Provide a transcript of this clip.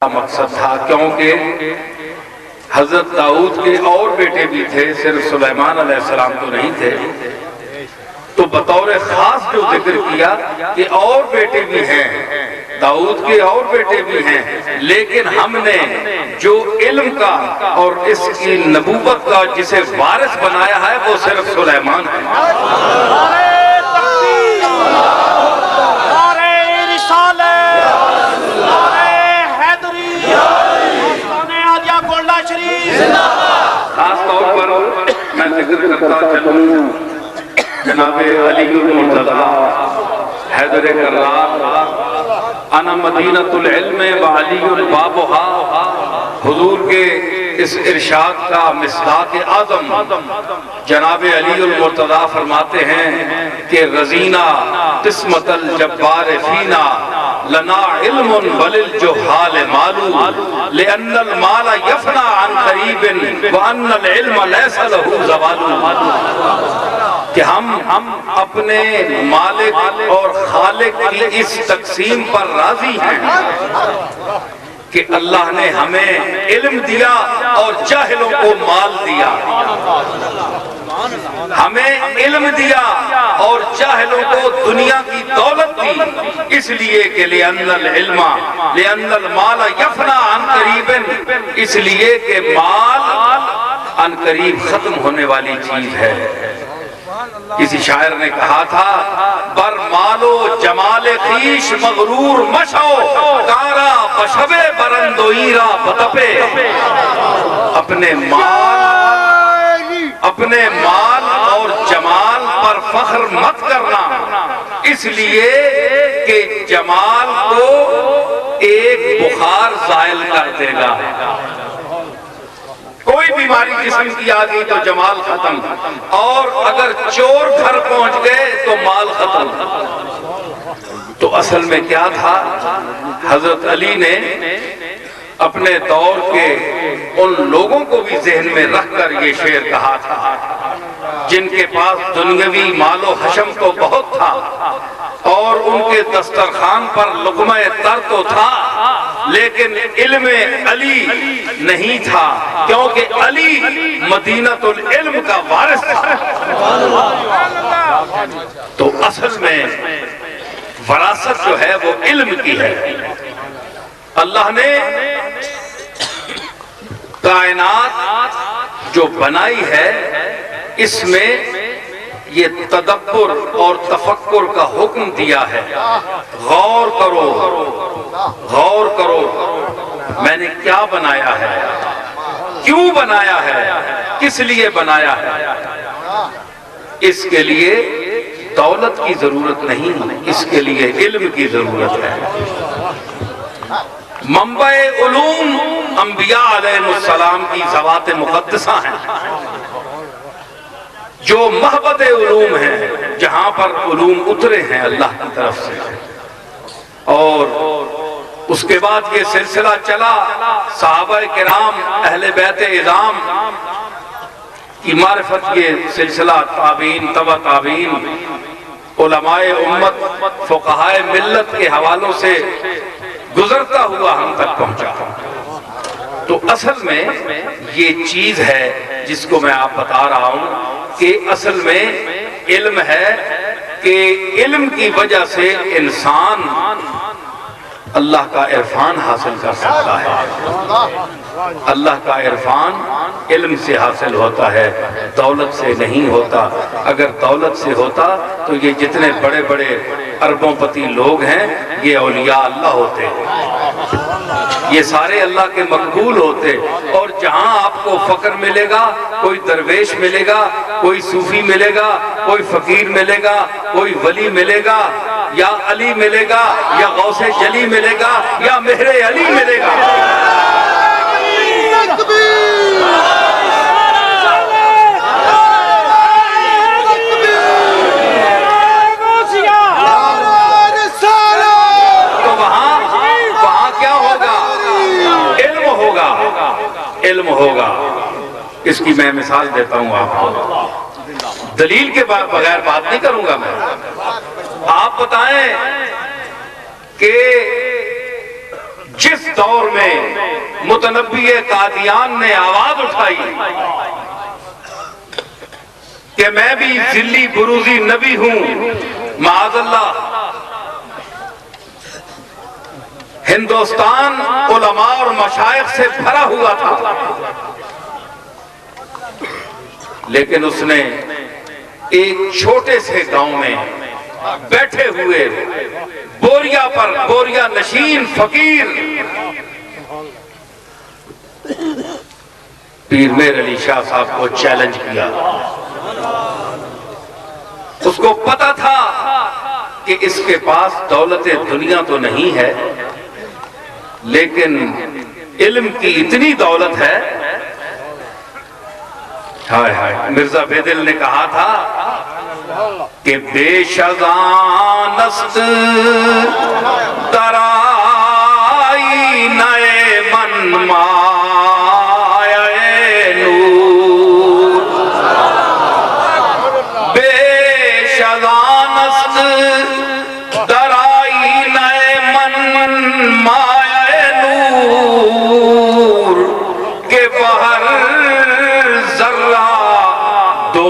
مقصد تھا، کیونکہ حضرت داؤد کے اور بیٹے بھی تھے، صرف سلیمان علیہ السلام تو نہیں تھے، تو بطور خاص جو ذکر کیا کہ اور بیٹے بھی ہیں، داؤد کے اور بیٹے بھی ہیں، لیکن ہم نے جو علم کا اور اس کی نبوت کا جسے وارث بنایا ہے وہ صرف سلیمان ہے۔ خاص طور پر میں ذکر کرتا چلوں جناب علی المرتضیٰ حیدر کرار، انا مدینۃ العلم وعلی بابھا، حضور کے اس ارشاد کا مصداق اعظم جناب علی المرتضیٰ فرماتے ہیں کہ رضینا قسمت الجبار فینا لنا علم وللجہال مال لأن المال یفنا عن قریب وأن العلم لیس له زوال، کہ ہم اپنے مالک اور خالق کی اس تقسیم پر راضی ہیں کہ اللہ نے ہمیں علم دیا اور جاہلوں کو مال دیا، ہمیں علم دیا اور جاہلوں کو دنیا کی دولت دی، اس لیے کہ لِأَنَّ الْعِلْمَ لِأَنَّ الْمَالَ يَفْنَى عَنْ قَرِيبٍ، اس لیے کہ مال عن قریب ختم ہونے والی چیز ہے۔ کسی شاعر نے کہا تھا بر مالو جمال خیش مغرور مشو کارا بشب برندویرا بتپے، اپنے مال اور جمال پر فخر مت کرنا، اس لیے کہ جمال کو ایک بخار زائل کر دے گا، کوئی بیماری جسم کی آ گئی تو جمال ختم، اور اگر چور گھر پہنچ گئے تو مال ختم۔ تو اصل میں کیا تھا، حضرت علی نے اپنے دور کے ان لوگوں کو بھی ذہن میں رکھ کر یہ شعر کہا تھا جن کے پاس دنیاوی مال و حشم تو بہت تھا اور ان کے دسترخوان پر لقمہ تر تو تھا، لیکن علم علی نہیں تھا، کیونکہ علی مدینۃ العلم کا وارث تھا۔ تو اصل میں وراثت جو ہے وہ علم کی ہے۔ اللہ نے کائنات جو بنائی ہے اس میں یہ تدبر اور تفکر کا حکم دیا ہے، غور کرو غور کرو، میں نے کیا بنایا ہے، کیوں بنایا ہے، کس لیے بنایا ہے۔ اس کے لیے دولت کی ضرورت نہیں، اس کے لیے علم کی ضرورت ہے۔ منبع علوم انبیاء علیہ السلام کی ذوات مقدسہ ہیں، جو مہبت علوم ہیں، جہاں پر علوم اترے ہیں اللہ کی طرف سے، اور اس کے بعد یہ سلسلہ چلا، صحابہ کرام اہل بیت اعظام کی معرفت، یہ سلسلہ تابعین تبع تابعین علماء امت فقہاء ملت کے حوالوں سے گزرتا ہوا ہم تک پہنچا۔ تو اصل میں یہ چیز ہے جس کو میں آپ بتا رہا ہوں کہ اصل میں علم ہے کہ علم کی وجہ سے انسان اللہ کا عرفان حاصل کر سکتا ہے۔ اللہ کا عرفان علم سے حاصل ہوتا ہے، دولت سے نہیں ہوتا۔ اگر دولت سے ہوتا تو یہ جتنے بڑے بڑے اربوں پتی لوگ ہیں یہ اولیاء اللہ ہوتے، یہ سارے اللہ کے مقبول ہوتے، اور جہاں آپ کو فقر ملے گا، کوئی درویش ملے گا، کوئی صوفی ملے گا، کوئی فقیر ملے گا، کوئی ولی ملے گا، یا علی ملے گا، یا غوث جلی ملے گا، یا مہر علی ملے گا۔ تو وہاں کیا ہوگا، علم ہوگا۔ اس کی میں مثال دیتا ہوں آپ کو، دلیل کے بغیر بات نہیں کروں گا میں۔ آپ بتائیں کہ جس دور میں متنبی قادیان نے آواز اٹھائی کہ میں بھی ذلی بروزی نبی ہوں، معاذ اللہ، ہندوستان علماء اور مشائخ سے بھرا ہوا تھا، لیکن اس نے ایک چھوٹے سے گاؤں میں بیٹھے ہوئے بوریا پر بوریا نشین فقیر پیر میر علی شاہ صاحب کو چیلنج کیا۔ اس کو پتا تھا کہ اس کے پاس دولت دنیا تو نہیں ہے، لیکن علم کی اتنی دولت ہے۔ ہائے ہائے، مرزا بیدل نے کہا تھا کہ بے شغان است درا